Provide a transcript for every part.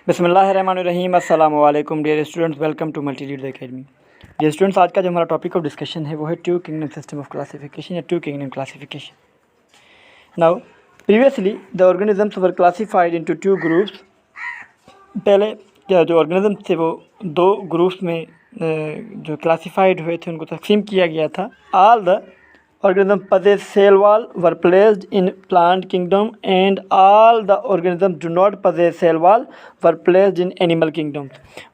बिस्मिल्लाहिर्रहमानिर्रहीम अस्सलामु अलैकुम dear students, welcome to Multi Lead Academy. Dear students, आज का जो हमारा टॉपिक ऑफ डिस्कशन है वो है two kingdom system of classification या two kingdom classification. Now previously the organisms were classified into two groups. पहले क्या जो ऑर्गेनिजम्स थे वो दो ग्रुप्स में जो क्लासिफाइड हुए थे उनको तकसीम किया गया था। All the organisms possess cell wall were placed in plant kingdom and all the organisms do not possess cell wall were placed in animal kingdom।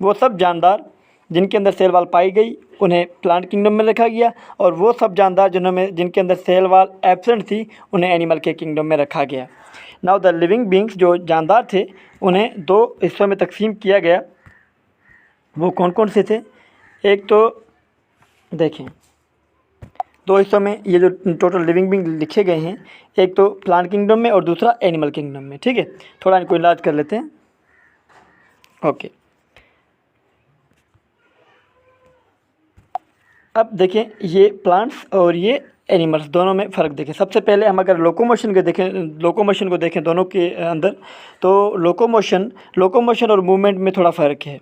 वो सब जानदार जिनके अंदर सेल वाल पाई गई उन्हें प्लांट किंगडम में रखा गया और वो सब जानदार जिनके अंदर सेल वाल एब्सेंट थी उन्हें एनिमल के किंगडम में रखा गया। नाउ द लिविंग बींग्स जो जानदार थे उन्हें दो हिस्सों में तकसीम किया गया। वो कौन कौन से थे? एक तो देखें, दो हिस्सों में ये जो टोटल लिविंग बींग लिखे गए हैं, एक तो प्लांट किंगडम में और दूसरा एनिमल किंगडम में। ठीक है, थोड़ा इनको इलाज कर लेते हैं। ओके, अब देखें ये प्लांट्स और ये एनिमल्स दोनों में फ़र्क देखें। सबसे पहले हम अगर लोकोमोशन को देखें दोनों के अंदर, तो लोकोमोशन और मूवमेंट में थोड़ा फ़र्क है।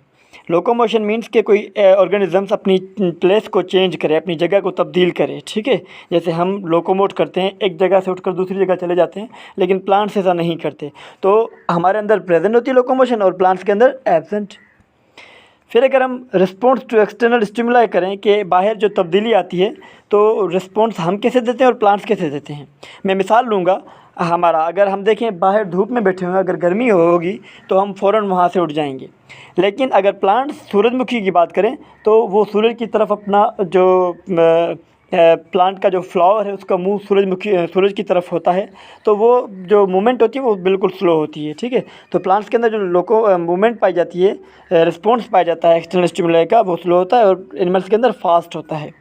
लोकोमोशन मीन्स कि कोई ऑर्गेनिजम्स अपनी प्लेस को चेंज करे, अपनी जगह को तब्दील करे। ठीक है, जैसे हम लोकोमोट करते हैं, एक जगह से उठकर दूसरी जगह चले जाते हैं, लेकिन प्लांट्स ऐसा नहीं करते। तो हमारे अंदर प्रेजेंट होती है लोकोमोशन और प्लांट्स के अंदर एब्सेंट। फिर अगर हम रिस्पॉन्स टू एक्सटर्नल स्टिमुलाई करें कि बाहर जो तब्दीली आती है तो रिस्पॉन्स हम कैसे देते हैं और प्लांट्स कैसे देते हैं। मैं मिसाल लूँगा हमारा, अगर हम देखें बाहर धूप में बैठे हुए, अगर गर्मी होगी तो हम फ़ौरन वहाँ से उठ जाएंगे। लेकिन अगर प्लांट्स सूरजमुखी की बात करें तो वो सूरज की तरफ अपना जो प्लांट का जो फ्लावर है उसका मुंह सूरज की तरफ होता है, तो वो जो मूवमेंट होती है वो बिल्कुल स्लो होती है। ठीक है, तो प्लांट्स के अंदर जो मूवमेंट पाई जाती है, रिस्पॉन्स पाया जाता है एक्सटर्नल स्टिमुलाई का, वो स्लो होता है और एनिमल्स के अंदर फास्ट होता है।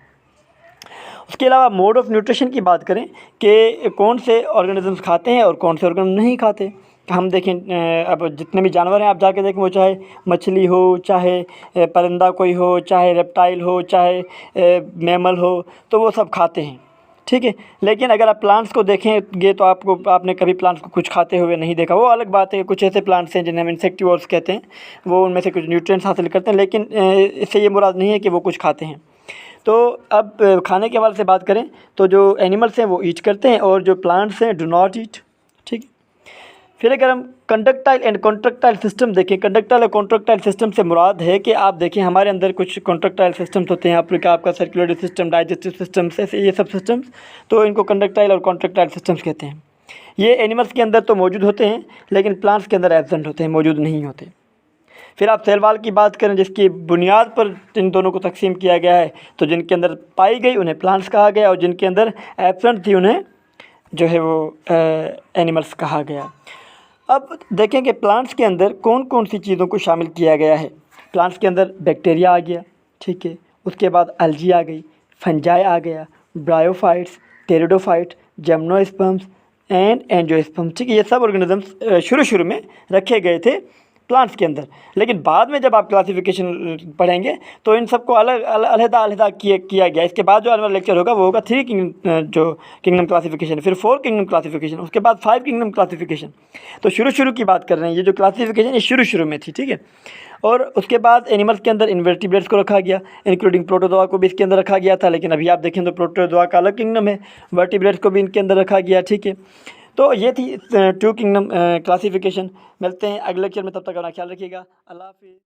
उसके अलावा मोड ऑफ न्यूट्रिशन की बात करें कि कौन से ऑर्गेनिजम्स खाते हैं और कौन से ऑर्गेनिज्म नहीं खाते। हम देखें, अब जितने भी जानवर हैं आप जाके देखें, वो चाहे मछली हो, चाहे परिंदा कोई हो, चाहे रेप्टाइल हो, चाहे मैमल हो, तो वो सब खाते हैं। ठीक है, लेकिन अगर आप प्लांट्स को देखेंगे तो आपने कभी प्लांट्स को कुछ खाते हुए नहीं देखा। वो अलग बात है, कुछ ऐसे प्लांट्स हैं जिन्हें हम इंसेक्टिवोर्स कहते हैं, वो उनमें से कुछ न्यूट्रिएंट्स हासिल करते हैं, लेकिन इससे ये मुराद नहीं है कि वो कुछ खाते हैं। तो अब खाने के हवाले से बात करें तो जो एनिमल्स हैं वो ईट करते हैं और जो प्लांट्स हैं डू नॉट ईट। ठीक है, फिर अगर हम कंडक्टाइल एंड कॉन्ट्रैक्टाइल सिस्टम देखें, कंडक्टाइल और कॉन्ट्रैक्टाइल सिस्टम से मुराद है कि आप देखें हमारे अंदर कुछ कॉन्ट्रैक्टाइल सिस्टम्स होते हैं, आपका सर्कुलेटरी सिस्टम, डाइजेस्टिव सिस्टम्स, ऐसे ये सब सिस्टम्स, तो इनको कंडक्टाइल और कॉन्ट्रैक्टाइल सिस्टम्स कहते हैं। ये एनिमल्स के अंदर तो मौजूद होते हैं लेकिन प्लांट्स के अंदर एब्सेंट होते हैं, मौजूद नहीं होते। फिर आप सेल वाल की बात करें जिसकी बुनियाद पर इन दोनों को तकसीम किया गया है, तो जिनके अंदर पाई गई उन्हें प्लांट्स कहा गया और जिनके अंदर एब्सेंट थी उन्हें जो है वो एनिमल्स कहा गया। अब देखें कि प्लांट्स के अंदर कौन कौन सी चीज़ों को शामिल किया गया है। प्लांट्स के अंदर बैक्टीरिया आ गया, ठीक है, उसके बाद अलजी आ गई, फंजाई आ गया, bryophytes, pteridophyte, gymnosperms and angiosperms. ठीक है, ये सब ऑर्गेनिजम्स शुरू में रखे गए थे प्लांट्स के अंदर, लेकिन बाद में जब आप क्लासिफिकेशन पढ़ेंगे तो इन सबको अलग किया गया। इसके बाद जो आने वाला लेक्चर होगा वो होगा 3 किंगडम क्लासिफिकेशन, फिर 4 किंगडम क्लासिफिकेशन, उसके बाद 5 किंगडम क्लासिफिकेशन। तो शुरू की बात कर रहे हैं, ये जो क्लासिफिकेशन ये शुरू में थी। ठीक है, और उसके बाद एनिमल्स के अंदर इन्वर्टिब्रेट्स को रखा गया, इंक्लूडिंग प्रोटोजोआ को भी इसके अंदर रखा गया था, लेकिन अभी आप देखें तो प्रोटोजोआ का अलग किंगडम है, वर्टिब्रेट्स को भी इनके अंदर रखा गया। ठीक है, तो ये थी 2 किंगडम क्लासिफिकेशन। मिलते हैं अगले लेक्चर में, तब तक अपना ख्याल रखिएगा। अल्लाह हाफिज़।